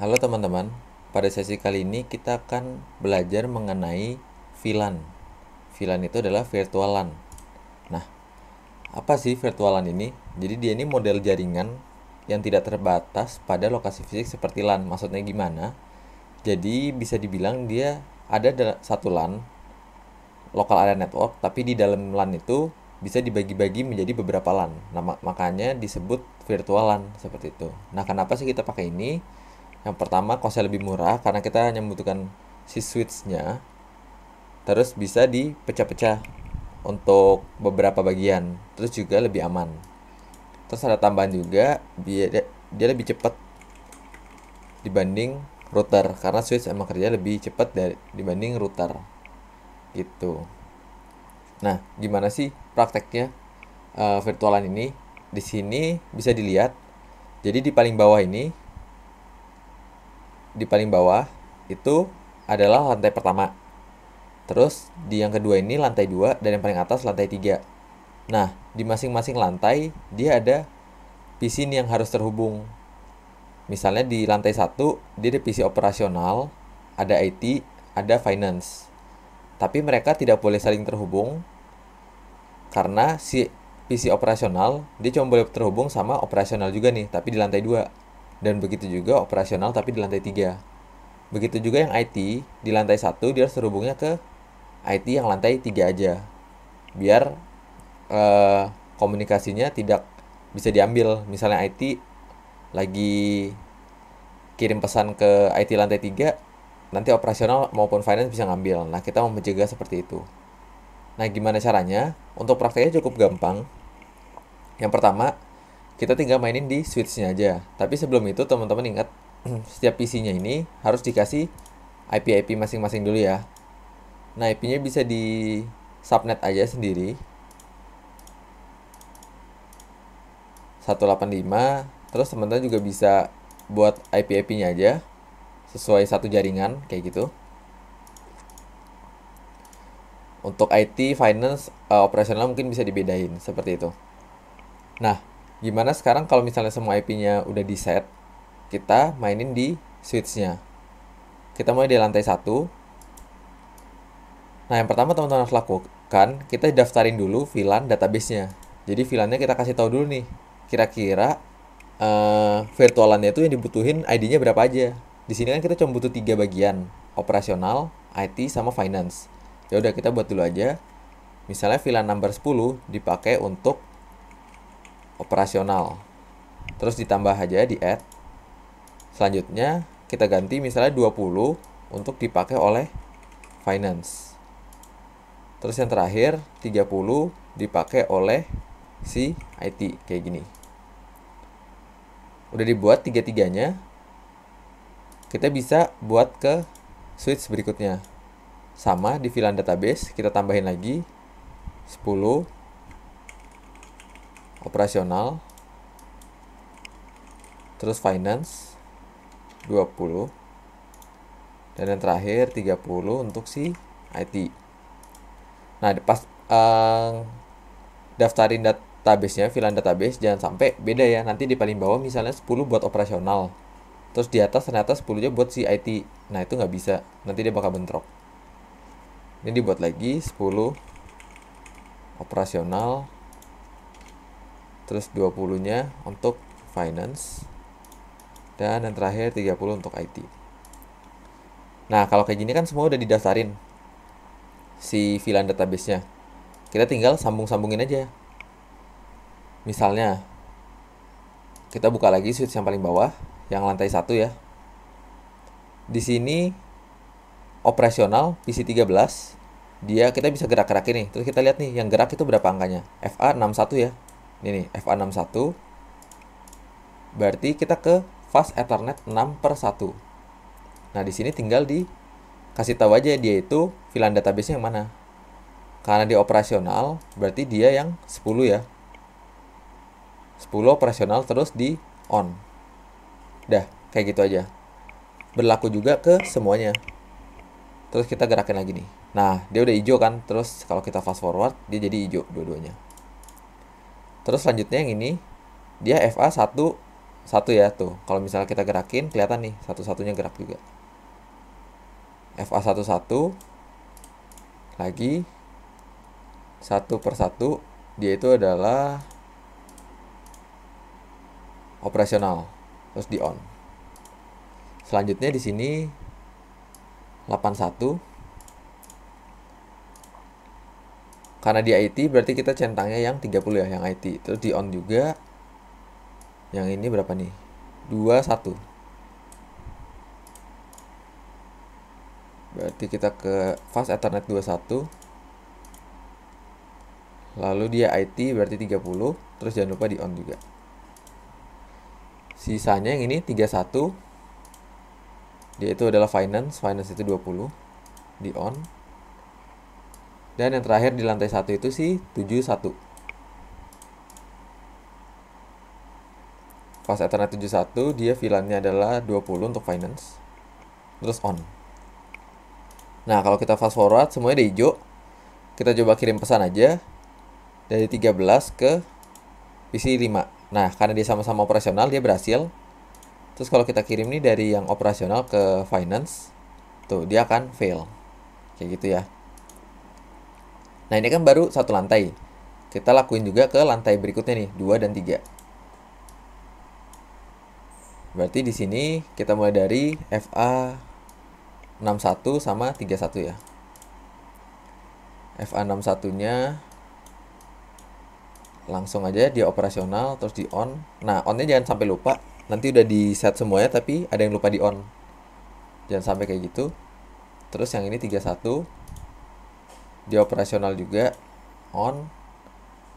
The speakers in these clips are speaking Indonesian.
Halo teman-teman, pada sesi kali ini kita akan belajar mengenai VLAN. VLAN itu adalah virtual LAN. Nah, apa sih virtual LAN ini? Jadi dia ini model jaringan yang tidak terbatas pada lokasi fisik seperti LAN. Maksudnya gimana? Jadi bisa dibilang dia ada satu LAN, local area network, tapi di dalam LAN itu bisa dibagi-bagi menjadi beberapa LAN. Nah, makanya disebut virtual LAN seperti itu. Nah, kenapa sih kita pakai ini? Yang pertama, costnya lebih murah karena kita hanya membutuhkan si switch-nya, terus bisa dipecah-pecah untuk beberapa bagian, terus juga lebih aman. Terus ada tambahan juga, dia lebih cepat dibanding router karena switch emang kerja lebih cepat dibanding router gitu. Nah, gimana sih prakteknya virtualan ini? Di sini bisa dilihat. Jadi di paling bawah itu adalah lantai pertama. Terus di yang kedua ini lantai 2 dan yang paling atas lantai 3. Nah, di masing-masing lantai dia ada PC yang harus terhubung. Misalnya di lantai 1 dia ada PC operasional, ada IT, ada finance. Tapi mereka tidak boleh saling terhubung karena si PC operasional dia cuma boleh terhubung sama operasional juga nih, tapi di lantai 2. Dan begitu juga operasional tapi di lantai 3. Begitu juga yang IT di lantai 1 dia harus terhubungnya ke IT yang lantai 3 aja. Biar komunikasinya tidak bisa diambil. Misalnya IT lagi kirim pesan ke IT lantai 3, nanti operasional maupun finance bisa ngambil. Nah, kita mau mencegah seperti itu. Nah, gimana caranya? Untuk prakteknya cukup gampang. Yang pertama, kita tinggal mainin di switch-nya aja. Tapi sebelum itu teman-teman ingat, setiap PC-nya ini harus dikasih IP masing-masing dulu ya. Nah, IP-nya bisa di subnet aja sendiri. 185. Terus teman-teman juga bisa buat IP-nya aja sesuai satu jaringan kayak gitu. Untuk IT, finance, operasional mungkin bisa dibedain seperti itu. Nah, gimana sekarang kalau misalnya semua IP-nya udah di set, kita mainin di switch-nya. Kita mulai di lantai 1. Nah, yang pertama teman-teman harus lakukan, kita daftarin dulu VLAN database-nya. Jadi VLAN-nya kita kasih tahu dulu nih, kira-kira virtualannya itu yang dibutuhin ID-nya berapa aja. Di sini kan kita cuma butuh 3 bagian, operasional, IT, sama finance. Ya udah kita buat dulu aja. Misalnya VLAN number 10 dipakai untuk operasional. Terus ditambah aja di add. Selanjutnya kita ganti misalnya 20 untuk dipakai oleh finance. Terus yang terakhir 30 dipakai oleh si IT kayak gini. Udah dibuat tiga-tiganya, kita bisa buat ke switch berikutnya. Sama di VLAN database kita tambahin lagi 10 operasional, terus finance 20, dan yang terakhir 30 untuk si IT. Nah, pas daftarin database-nya, VLAN database, jangan sampai beda ya. Nanti di paling bawah misalnya 10 buat operasional, terus di atas ternyata 10-nya buat si IT. Nah, itu nggak bisa. Nanti dia bakal bentrok. Ini dibuat lagi 10 operasional, terus 20-nya untuk finance, dan yang terakhir 30 untuk IT. Nah, kalau kayak gini kan semua udah didaftarin si VLAN database-nya. Kita tinggal sambung-sambungin aja. Misalnya, kita buka lagi switch yang paling bawah, yang lantai 1 ya. Di sini operasional PC 13, kita bisa gerak-gerakin nih. Terus kita lihat nih, yang gerak itu berapa angkanya. FA61 ya. Ini nih, FA61. Berarti kita ke fast Ethernet 6/1. Nah, di sini tinggal dikasih tahu aja dia itu VLAN database-nya yang mana. Karena dia operasional, berarti dia yang 10 ya. 10 operasional terus di on. Dah, kayak gitu aja. Berlaku juga ke semuanya. Terus kita gerakin lagi nih. Nah, dia udah hijau kan. Terus kalau kita fast forward, dia jadi hijau dua-duanya. Terus selanjutnya yang ini, dia FA1 satu ya tuh. Kalau misalnya kita gerakin kelihatan nih satu-satunya gerak juga. FA11 lagi satu per satu, dia itu adalah operasional terus di on. Selanjutnya di sini 81 karena di IT berarti kita centangnya yang 30 ya, yang IT. Terus di on juga. Yang ini berapa nih? 21. Berarti kita ke fast Ethernet 21. Lalu dia IT berarti 30. Terus jangan lupa di on juga. Sisanya yang ini 31. Dia itu adalah finance. Finance itu 20. Di on. Dan yang terakhir di lantai 1 itu sih 71. Fast Ethernet 71, dia VLAN-nya adalah 20 untuk finance. Terus on. Nah, kalau kita fast forward semuanya udah hijau. Kita coba kirim pesan aja dari 13 ke PC 5. Nah, karena dia sama-sama operasional, dia berhasil. Terus kalau kita kirim nih dari yang operasional ke finance, tuh dia akan fail. Kayak gitu ya. Nah, ini kan baru satu lantai. Kita lakuin juga ke lantai berikutnya nih, 2 dan 3. Berarti di sini kita mulai dari FA61 sama 31 ya. FA61-nya langsung aja dia operasional terus di on. Nah, on-nya jangan sampai lupa. Nanti udah di set semuanya tapi ada yang lupa di on. Jangan sampai kayak gitu. Terus yang ini 31 dia operasional juga on.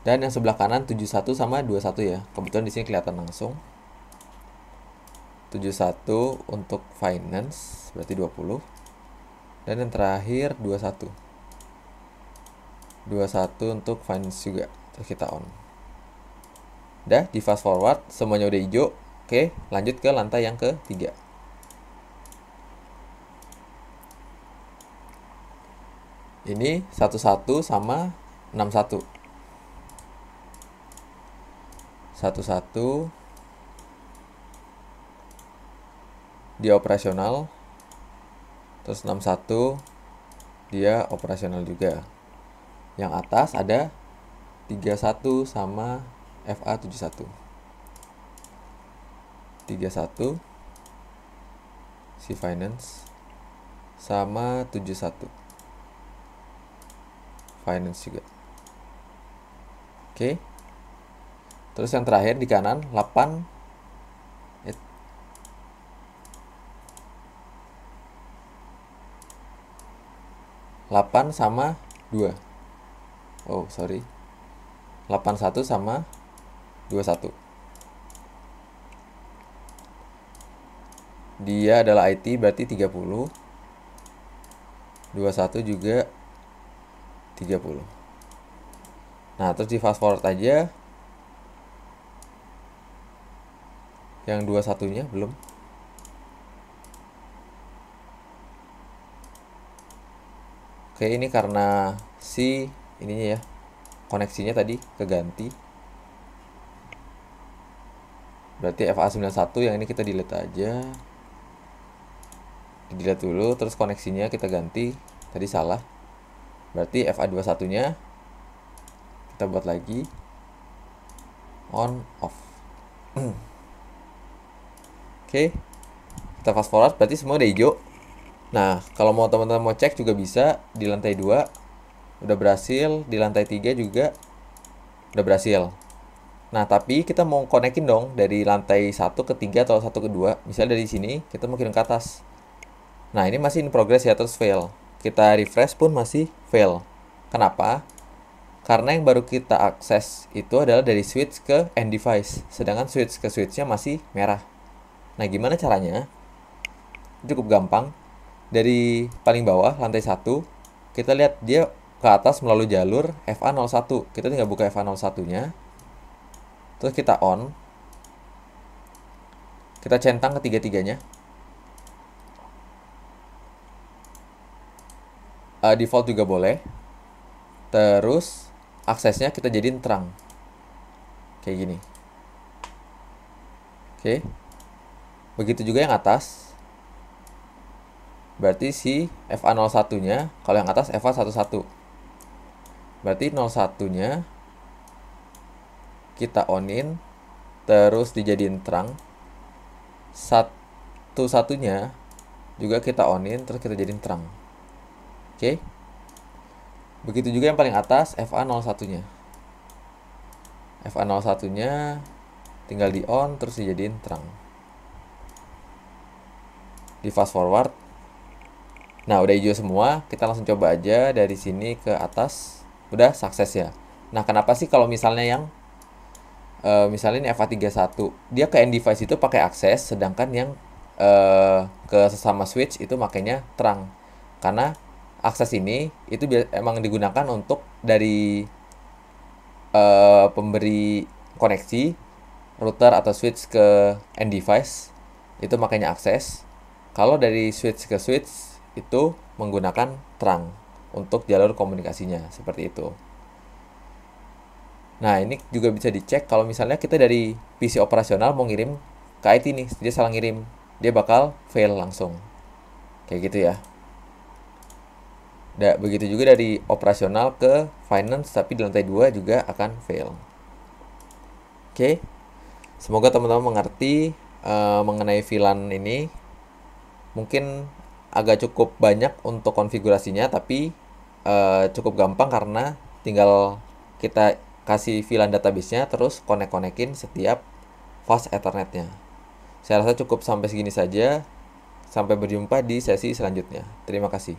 Dan yang sebelah kanan 71 sama 21 ya. Kebetulan di sini kelihatan langsung. 71 untuk finance berarti 20. Dan yang terakhir 21. 21 untuk finance juga. Terus kita on. Udah di fast forward semuanya udah hijau. Oke, lanjut ke lantai yang ketiga. Ini 11 sama 61. 11 dia operasional. Terus 61 dia operasional juga. Yang atas ada 31 sama FA71. 31 si finance sama 71 finance juga. Oke. Terus yang terakhir di kanan 8 sama 2. Oh, sorry. 81 sama 21. Dia adalah IT berarti 30. 21 juga 30. Nah, terus di fast forward aja. Yang 21-nya belum. Oke, ini karena si ininya ya, koneksinya tadi keganti. Berarti FA91 yang ini kita delete aja. Delete dulu, terus koneksinya kita ganti. Tadi salah. Berarti FA21-nya kita buat lagi on off. Oke. Kita fast forward berarti semua udah hijau. Nah, kalau mau teman-teman mau cek juga bisa di lantai 2 udah berhasil, di lantai 3 juga udah berhasil. Nah, tapi kita mau konekin dong dari lantai 1 ke 3 atau 1 ke 2. Misalnya dari sini kita mau kirim ke atas. Nah, ini masih in progress ya, terus fail. Kita refresh pun masih fail. Kenapa? Karena yang baru kita akses itu adalah dari switch ke end device. Sedangkan switch ke switchnya masih merah. Nah, gimana caranya? Cukup gampang. Dari paling bawah, lantai 1, kita lihat dia ke atas melalui jalur FA01. Kita tinggal buka FA01-nya. Terus kita on. Kita centang ketiga-tiganya. Default juga boleh. Terus aksesnya kita jadiin terang. Kayak gini. Oke. Begitu juga yang atas. Berarti si FA01-nya, kalau yang atas FA11. Berarti 01-nya kita onin, terus dijadiin terang. 1-1-nya juga kita onin, terus kita jadiin terang. Oke. Begitu juga yang paling atas FA01-nya. FA01-nya tinggal di on, terus dijadiin terang. Di fast forward. Nah, udah hijau semua. Kita langsung coba aja dari sini ke atas. Udah sukses ya. Nah, kenapa sih kalau misalnya yang misalnya ini FA31, dia ke end device itu pakai akses, sedangkan yang ke sesama switch itu makanya terang. Karena akses ini itu emang digunakan untuk dari pemberi koneksi router atau switch ke end device, itu makanya akses. Kalau dari switch ke switch itu menggunakan terang untuk jalur komunikasinya, seperti itu. Nah, ini juga bisa dicek kalau misalnya kita dari PC operasional mau ngirim ke IT nih, dia salah ngirim, dia bakal fail langsung. Kayak gitu ya. Begitu juga dari operasional ke finance, tapi di lantai 2 juga akan fail. Oke. Semoga teman-teman mengerti mengenai VLAN ini. Mungkin agak cukup banyak untuk konfigurasinya, tapi cukup gampang karena tinggal kita kasih VLAN database-nya, terus konek-konekin setiap fast Ethernet-nya. Saya rasa cukup sampai segini saja. Sampai berjumpa di sesi selanjutnya. Terima kasih.